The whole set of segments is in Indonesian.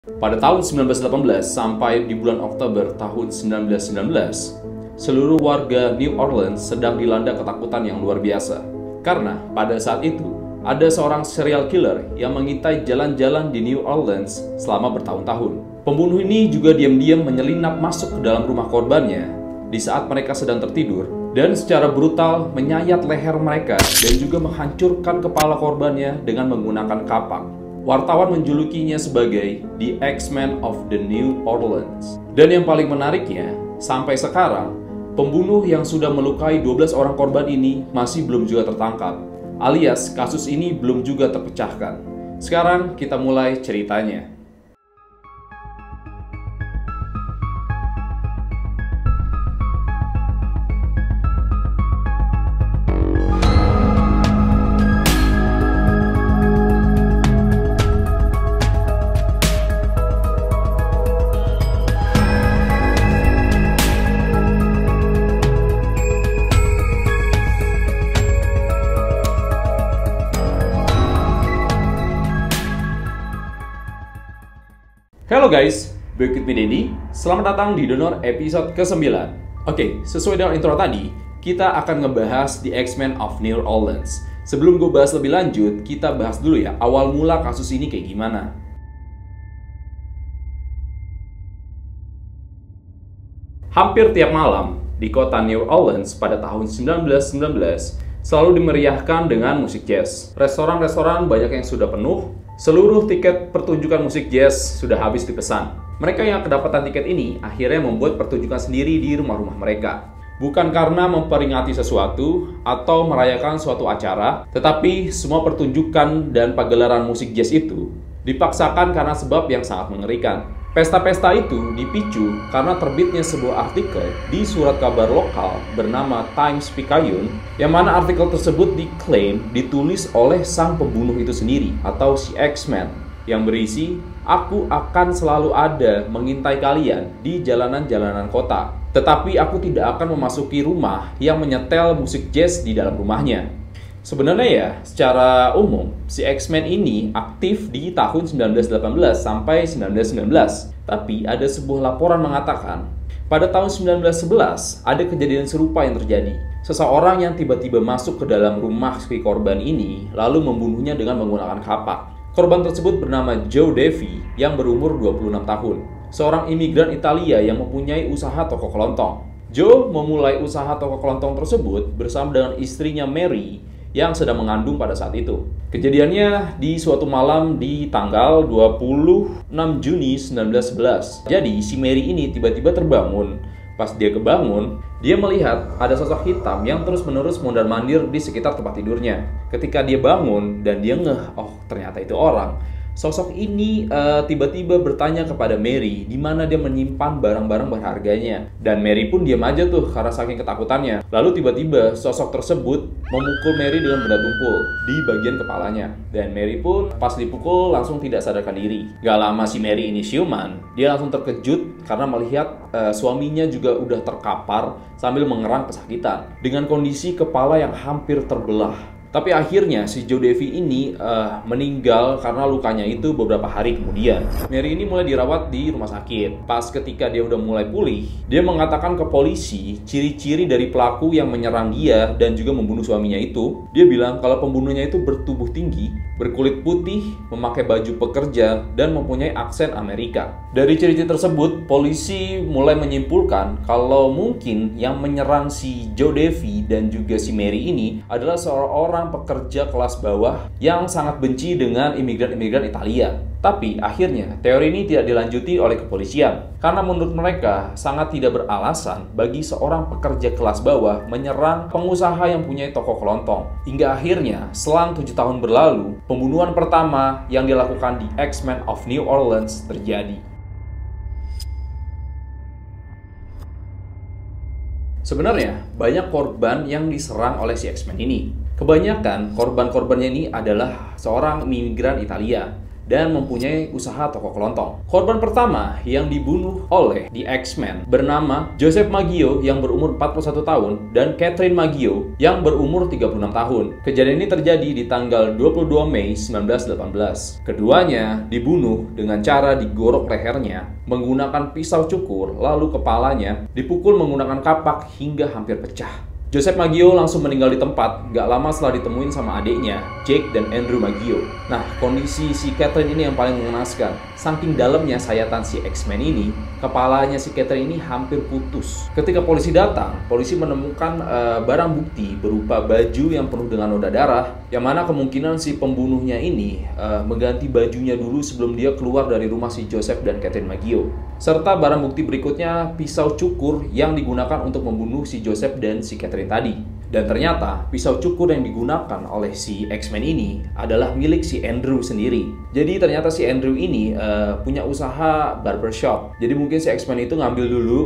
Pada tahun 1918 sampai di bulan Oktober tahun 1919, seluruh warga New Orleans sedang dilanda ketakutan yang luar biasa. Karena pada saat itu, ada seorang serial killer yang mengintai jalan-jalan di New Orleans selama bertahun-tahun. Pembunuh ini juga diam-diam menyelinap masuk ke dalam rumah korbannya di saat mereka sedang tertidur dan secara brutal menyayat leher mereka dan juga menghancurkan kepala korbannya dengan menggunakan kapak. Wartawan menjulukinya sebagai The X-Men of the New Orleans. Dan yang paling menariknya, sampai sekarang, pembunuh yang sudah melukai 12 orang korban ini masih belum juga tertangkap. Alias, kasus ini belum juga terpecahkan. Sekarang kita mulai ceritanya. Halo guys, back with me Denny. Selamat datang di Donor episode ke-9. Oke, sesuai dengan intro tadi, kita akan ngebahas The X-Men of New Orleans. Sebelum gue bahas lebih lanjut, kita bahas dulu ya, awal mula kasus ini kayak gimana. Hampir tiap malam, di kota New Orleans pada tahun 1919, selalu dimeriahkan dengan musik jazz. Restoran-restoran banyak yang sudah penuh. Seluruh tiket pertunjukan musik jazz sudah habis dipesan. Mereka yang kedapatan tiket ini akhirnya membuat pertunjukan sendiri di rumah-rumah mereka. Bukan karena memperingati sesuatu atau merayakan suatu acara, tetapi semua pertunjukan dan pagelaran musik jazz itu dipaksakan karena sebab yang sangat mengerikan. Pesta-pesta itu dipicu karena terbitnya sebuah artikel di surat kabar lokal bernama Times-Picayune, yang mana artikel tersebut diklaim ditulis oleh sang pembunuh itu sendiri atau si X-Men, yang berisi, "Aku akan selalu ada mengintai kalian di jalanan-jalanan kota, tetapi aku tidak akan memasuki rumah yang menyetel musik jazz di dalam rumahnya." Sebenarnya ya, secara umum, si X-Men ini aktif di tahun 1918 sampai 1919. Tapi ada sebuah laporan mengatakan, pada tahun 1911 ada kejadian serupa yang terjadi. Seseorang yang tiba-tiba masuk ke dalam rumah si korban ini, lalu membunuhnya dengan menggunakan kapak. Korban tersebut bernama Joe Davy yang berumur 26 tahun. Seorang imigran Italia yang mempunyai usaha toko kelontong. Joe memulai usaha toko kelontong tersebut bersama dengan istrinya Mary yang sedang mengandung pada saat itu. Kejadiannya di suatu malam di tanggal 26 Juni 1911. Jadi si Mary ini tiba-tiba terbangun. Pas dia kebangun, dia melihat ada sosok hitam yang terus-menerus mondar-mandir di sekitar tempat tidurnya. Ketika dia bangun dan dia ngeh, oh ternyata itu orang. Sosok ini tiba-tiba bertanya kepada Mary di mana dia menyimpan barang-barang berharganya. Dan Mary pun diam aja tuh karena saking ketakutannya. Lalu tiba-tiba sosok tersebut memukul Mary dengan benda tumpul di bagian kepalanya. Dan Mary pun pas dipukul langsung tidak sadarkan diri. Gak lama si Mary ini siuman, dia langsung terkejut karena melihat suaminya juga udah terkapar sambil mengerang kesakitan dengan kondisi kepala yang hampir terbelah. Tapi akhirnya si Joe Davy ini meninggal karena lukanya itu beberapa hari kemudian. Mary ini mulai dirawat di rumah sakit. Pas ketika dia udah mulai pulih, dia mengatakan ke polisi ciri-ciri dari pelaku yang menyerang dia dan juga membunuh suaminya itu. Dia bilang kalau pembunuhnya itu bertubuh tinggi, berkulit putih, memakai baju pekerja, dan mempunyai aksen Amerika. Dari ciri-ciri tersebut, polisi mulai menyimpulkan kalau mungkin yang menyerang si Joe Davy dan juga si Mary ini adalah seorang pekerja kelas bawah yang sangat benci dengan imigran-imigran Italia. Tapi akhirnya teori ini tidak dilanjuti oleh kepolisian karena menurut mereka sangat tidak beralasan bagi seorang pekerja kelas bawah menyerang pengusaha yang punya toko kelontong. Hingga akhirnya selang 7 tahun berlalu, pembunuhan pertama yang dilakukan di X-Men of New Orleans terjadi. Sebenarnya banyak korban yang diserang oleh si X-Men ini. Kebanyakan korban-korbannya ini adalah seorang imigran Italia dan mempunyai usaha toko kelontong. Korban pertama yang dibunuh oleh The X-Men bernama Joseph Maggio yang berumur 41 tahun dan Catherine Maggio yang berumur 36 tahun. Kejadian ini terjadi di tanggal 22 Mei 1918. Keduanya dibunuh dengan cara digorok lehernya menggunakan pisau cukur, lalu kepalanya dipukul menggunakan kapak hingga hampir pecah. Joseph Maggio langsung meninggal di tempat, gak lama setelah ditemuin sama adiknya, Jake dan Andrew Maggio. Nah, kondisi si Catherine ini yang paling mengenaskan. Saking dalamnya sayatan si X-Men ini, kepalanya si Catherine ini hampir putus. Ketika polisi datang, polisi menemukan barang bukti berupa baju yang penuh dengan noda darah, yang mana kemungkinan si pembunuhnya ini mengganti bajunya dulu sebelum dia keluar dari rumah si Joseph dan Catherine Maggio. Serta barang bukti berikutnya pisau cukur yang digunakan untuk membunuh si Joseph dan si Catherine tadi. Dan ternyata pisau cukur yang digunakan oleh si X-Men ini adalah milik si Andrew sendiri. Jadi ternyata si Andrew ini punya usaha barbershop. Jadi mungkin si X-Men itu ngambil dulu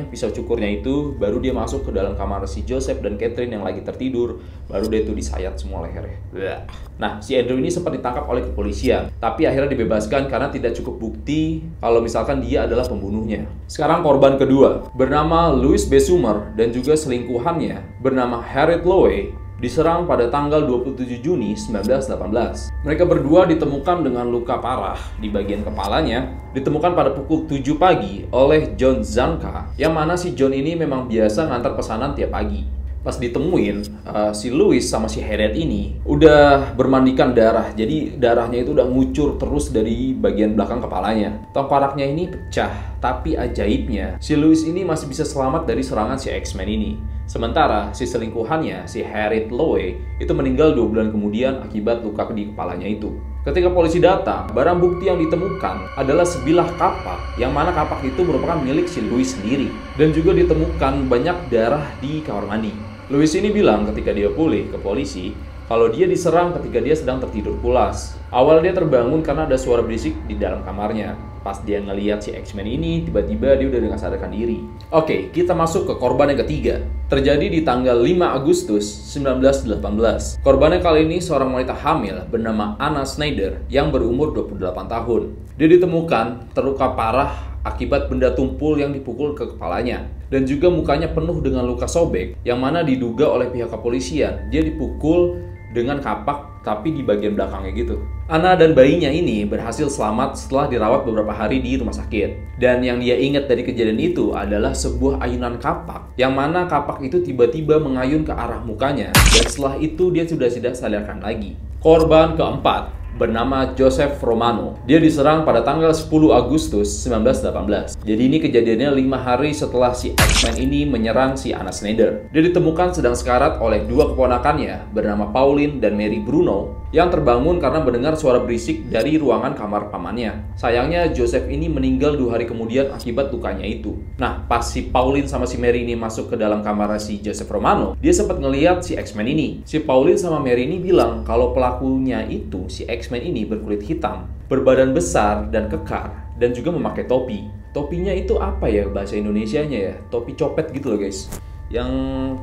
pisau cukurnya itu, baru dia masuk ke dalam kamar si Joseph dan Catherine yang lagi tertidur, baru dia itu disayat semua lehernya. Nah, si Andrew ini sempat ditangkap oleh kepolisian, tapi akhirnya dibebaskan karena tidak cukup bukti kalau misalkan dia adalah pembunuhnya. Sekarang korban kedua bernama Louis Besumer dan juga selingkuhannya bernama Harriet Lowe diserang pada tanggal 27 Juni 1918. Mereka berdua ditemukan dengan luka parah di bagian kepalanya, ditemukan pada pukul 7 pagi oleh John Zanka, yang mana si John ini memang biasa ngantar pesanan tiap pagi. Pas ditemuin, si Louis sama si Harriet ini udah bermandikan darah. Jadi darahnya itu udah ngucur terus dari bagian belakang kepalanya. Tengkoraknya ini pecah, tapi ajaibnya si Louis ini masih bisa selamat dari serangan si X-Men ini. Sementara si selingkuhannya, si Harriet Lowe, itu meninggal 2 bulan kemudian akibat luka di kepalanya itu. Ketika polisi datang, barang bukti yang ditemukan adalah sebilah kapak, yang mana kapak itu merupakan milik si Louis sendiri. Dan juga ditemukan banyak darah di kamar mandi. Louis ini bilang ketika dia pulih ke polisi, kalau dia diserang ketika dia sedang tertidur pulas. Awalnya dia terbangun karena ada suara berisik di dalam kamarnya. Pas dia ngeliat si X-Men ini, tiba-tiba dia udah nggak sadarkan diri. Oke, kita masuk ke korban yang ketiga. Terjadi di tanggal 5 Agustus 1918. Korbannya kali ini seorang wanita hamil bernama Anna Snyder yang berumur 28 tahun. Dia ditemukan terluka parah akibat benda tumpul yang dipukul ke kepalanya. Dan juga mukanya penuh dengan luka sobek, yang mana diduga oleh pihak kepolisian. Dia dipukul dengan kapak, tapi di bagian belakangnya gitu. Anna dan bayinya ini berhasil selamat setelah dirawat beberapa hari di rumah sakit. Dan yang dia ingat dari kejadian itu adalah sebuah ayunan kapak, yang mana kapak itu tiba-tiba mengayun ke arah mukanya. Dan setelah itu dia sudah tidak sadarkan lagi. Korban keempat bernama Joseph Romano. Dia diserang pada tanggal 10 Agustus 1918. Jadi ini kejadiannya 5 hari setelah si X-Men ini menyerang si Anna Snyder. Dia ditemukan sedang sekarat oleh 2 keponakannya bernama Pauline dan Mary Bruno yang terbangun karena mendengar suara berisik dari ruangan kamar pamannya. Sayangnya Joseph ini meninggal 2 hari kemudian akibat lukanya itu. Nah, pas si Pauline sama si Mary ini masuk ke dalam kamar si Joseph Romano, dia sempat ngelihat si X-Men ini. Si Pauline sama Mary ini bilang kalau pelakunya itu si X-Men ini berkulit hitam, berbadan besar dan kekar, dan juga memakai topi. Topinya itu apa ya bahasa Indonesianya ya? Topi copet gitu loh guys. Yang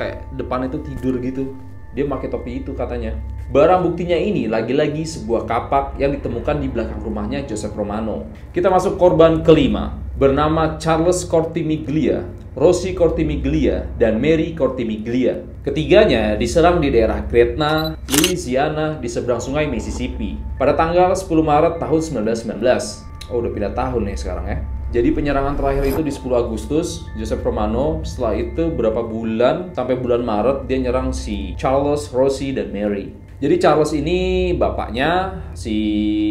kayak depan itu tidur gitu. Dia pakai topi itu katanya. Barang buktinya ini lagi-lagi sebuah kapak yang ditemukan di belakang rumahnya Joseph Romano. Kita masuk korban kelima, bernama Charles Cortimiglia, Rosie Cortimiglia, dan Mary Cortimiglia. Ketiganya diserang di daerah Gretna, Louisiana, di seberang sungai Mississippi pada tanggal 10 Maret tahun 1919. Oh, udah pindah tahun nih sekarang ya. Jadi penyerangan terakhir itu di 10 Agustus, Joseph Romano. Setelah itu berapa bulan, sampai bulan Maret, dia nyerang si Charles, Rosie, dan Mary. Jadi Charles ini bapaknya, si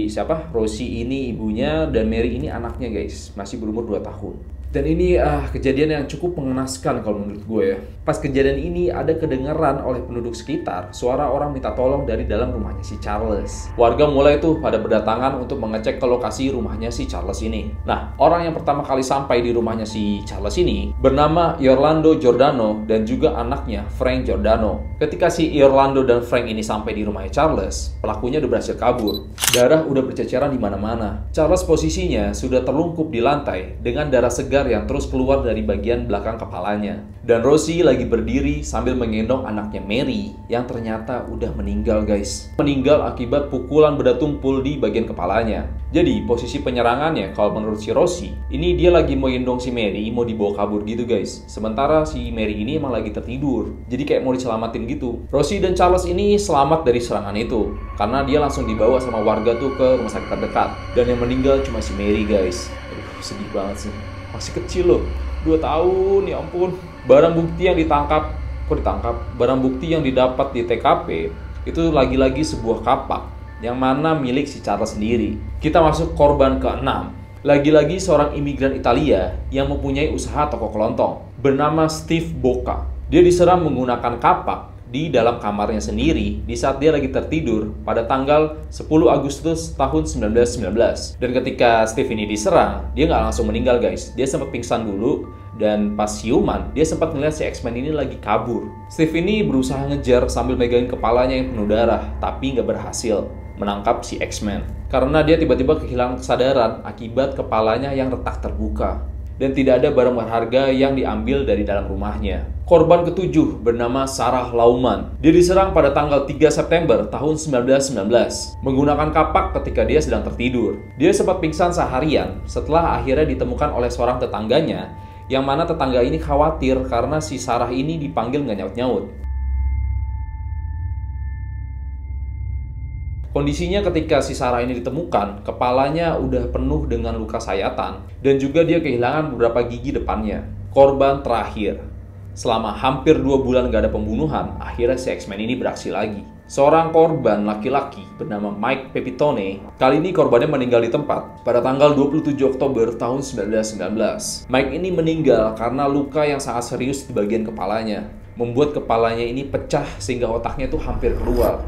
siapa? Rosie ini ibunya, dan Mary ini anaknya guys. Masih berumur 2 tahun. Dan ini kejadian yang cukup mengenaskan kalau menurut gue ya. Pas kejadian ini ada kedengaran oleh penduduk sekitar suara orang minta tolong dari dalam rumahnya si Charles. Warga mulai tuh pada berdatangan untuk mengecek ke lokasi rumahnya si Charles ini. Nah, orang yang pertama kali sampai di rumahnya si Charles ini bernama Orlando Giordano dan juga anaknya Frank Giordano. Ketika si Orlando dan Frank ini sampai di rumahnya Charles, pelakunya udah berhasil kabur. Darah udah berceceran di mana-mana. Charles posisinya sudah terlungkup di lantai dengan darah segar segar yang terus keluar dari bagian belakang kepalanya. Dan Rosie lagi berdiri sambil menggendong anaknya Mary yang ternyata udah meninggal guys. Meninggal akibat pukulan benda tumpul di bagian kepalanya. Jadi posisi penyerangannya kalau menurut si Rosie, ini dia lagi mau gendong si Mary, mau dibawa kabur gitu guys. Sementara si Mary ini emang lagi tertidur. Jadi kayak mau diselamatin gitu. Rosie dan Charles ini selamat dari serangan itu karena dia langsung dibawa sama warga tuh ke rumah sakit terdekat. Dan yang meninggal cuma si Mary guys. Aduh, sedih banget sih. Masih kecil loh, 2 tahun, ya ampun. Barang bukti yang ditangkap, barang bukti yang didapat di TKP itu lagi-lagi sebuah kapak yang mana milik si Charles sendiri. Kita masuk korban ke-6. Lagi-lagi seorang imigran Italia yang mempunyai usaha toko kelontong bernama Steve Bocca. Dia diserang menggunakan kapak di dalam kamarnya sendiri di saat dia lagi tertidur pada tanggal 10 Agustus tahun 1919. Dan ketika Steve ini diserang, dia nggak langsung meninggal guys. Dia sempat pingsan dulu dan pas siuman, dia sempat melihat si X-Men ini lagi kabur. Steve ini berusaha ngejar sambil megangin kepalanya yang penuh darah, tapi nggak berhasil menangkap si X-Men. Karena dia tiba-tiba kehilangan kesadaran akibat kepalanya yang retak terbuka. Dan tidak ada barang berharga yang diambil dari dalam rumahnya. Korban ke-7 bernama Sarah Lauman. Dia diserang pada tanggal 3 September tahun 1919 menggunakan kapak ketika dia sedang tertidur. Dia sempat pingsan seharian setelah akhirnya ditemukan oleh seorang tetangganya, yang mana tetangga ini khawatir karena si Sarah ini dipanggil nggak nyaut-nyaut. Kondisinya ketika si Sarah ini ditemukan, kepalanya udah penuh dengan luka sayatan dan juga dia kehilangan beberapa gigi depannya. Korban terakhir. Selama hampir 2 bulan gak ada pembunuhan, akhirnya si X-Men ini beraksi lagi. Seorang korban laki-laki bernama Mike Pepitone, kali ini korbannya meninggal di tempat pada tanggal 27 Oktober tahun 1919. Mike ini meninggal karena luka yang sangat serius di bagian kepalanya, membuat kepalanya ini pecah sehingga otaknya tuh hampir keluar.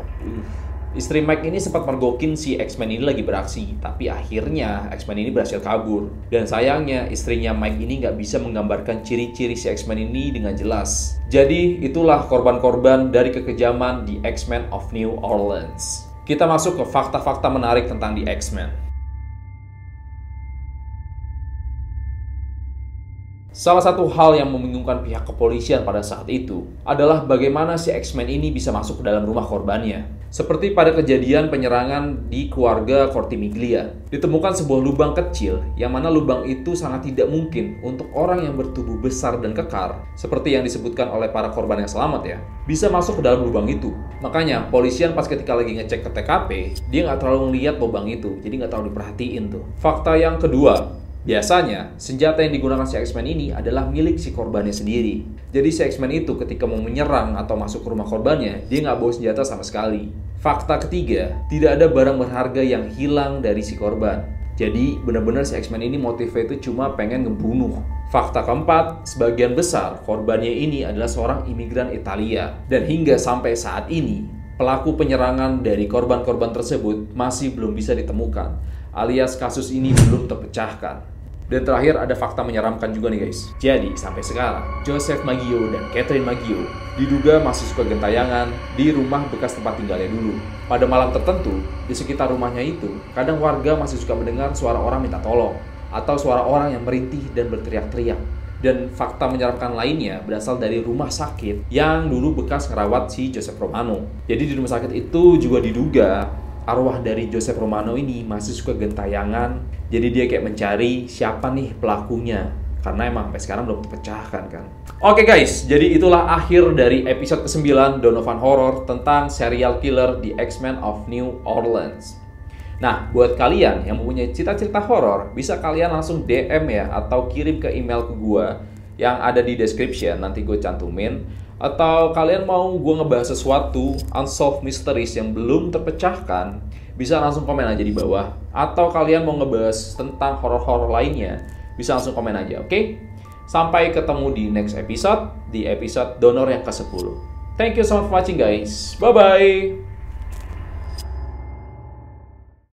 Istri Mike ini sempat mergokin si X-Men ini lagi beraksi, tapi akhirnya X-Men ini berhasil kabur. Dan sayangnya istrinya Mike ini nggak bisa menggambarkan ciri-ciri si X-Men ini dengan jelas. Jadi itulah korban-korban dari kekejaman di X-Men of New Orleans. Kita masuk ke fakta-fakta menarik tentang di X-Men. Salah satu hal yang membingungkan pihak kepolisian pada saat itu adalah bagaimana si X-Men ini bisa masuk ke dalam rumah korbannya. Seperti pada kejadian penyerangan di keluarga Cortimiglia, ditemukan sebuah lubang kecil yang mana lubang itu sangat tidak mungkin untuk orang yang bertubuh besar dan kekar, seperti yang disebutkan oleh para korban yang selamat ya, bisa masuk ke dalam lubang itu. Makanya polisian pas ketika lagi ngecek ke TKP, dia nggak terlalu ngeliat lubang itu, jadi nggak terlalu diperhatiin tuh. Fakta yang kedua, biasanya senjata yang digunakan si X-Men ini adalah milik si korbannya sendiri. Jadi si X-Men itu ketika mau menyerang atau masuk ke rumah korbannya, dia nggak bawa senjata sama sekali. Fakta ketiga, tidak ada barang berharga yang hilang dari si korban. Jadi benar-benar si X-Men ini motifnya itu cuma pengen ngebunuh. Fakta keempat, sebagian besar korbannya ini adalah seorang imigran Italia. Dan hingga sampai saat ini, pelaku penyerangan dari korban-korban tersebut masih belum bisa ditemukan, alias kasus ini belum terpecahkan. Dan terakhir ada fakta menyeramkan juga nih guys. Jadi sampai sekarang Joseph Maggio dan Catherine Maggio diduga masih suka gentayangan di rumah bekas tempat tinggalnya dulu. Pada malam tertentu di sekitar rumahnya itu, kadang warga masih suka mendengar suara orang minta tolong atau suara orang yang merintih dan berteriak-teriak. Dan fakta menyeramkan lainnya berasal dari rumah sakit yang dulu bekas ngerawat si Joseph Romano. Jadi di rumah sakit itu juga diduga arwah dari Joseph Romano ini masih suka gentayangan. Jadi dia kayak mencari siapa nih pelakunya. Karena emang sampai sekarang belum terpecahkan kan. Oke guys, jadi itulah akhir dari episode ke-9 Donovan Horror tentang serial killer di X-Men of New Orleans. Nah, buat kalian yang mempunyai cerita-cerita horor, bisa kalian langsung DM ya, atau kirim ke email ke gua yang ada di description, nanti gue cantumin. Atau kalian mau gue ngebahas sesuatu unsolved mysteries yang belum terpecahkan, bisa langsung komen aja di bawah. Atau kalian mau ngebahas tentang horor-horor lainnya, bisa langsung komen aja, oke? Sampai ketemu di next episode, di episode donor yang ke-10. Thank you so much for watching guys. Bye-bye!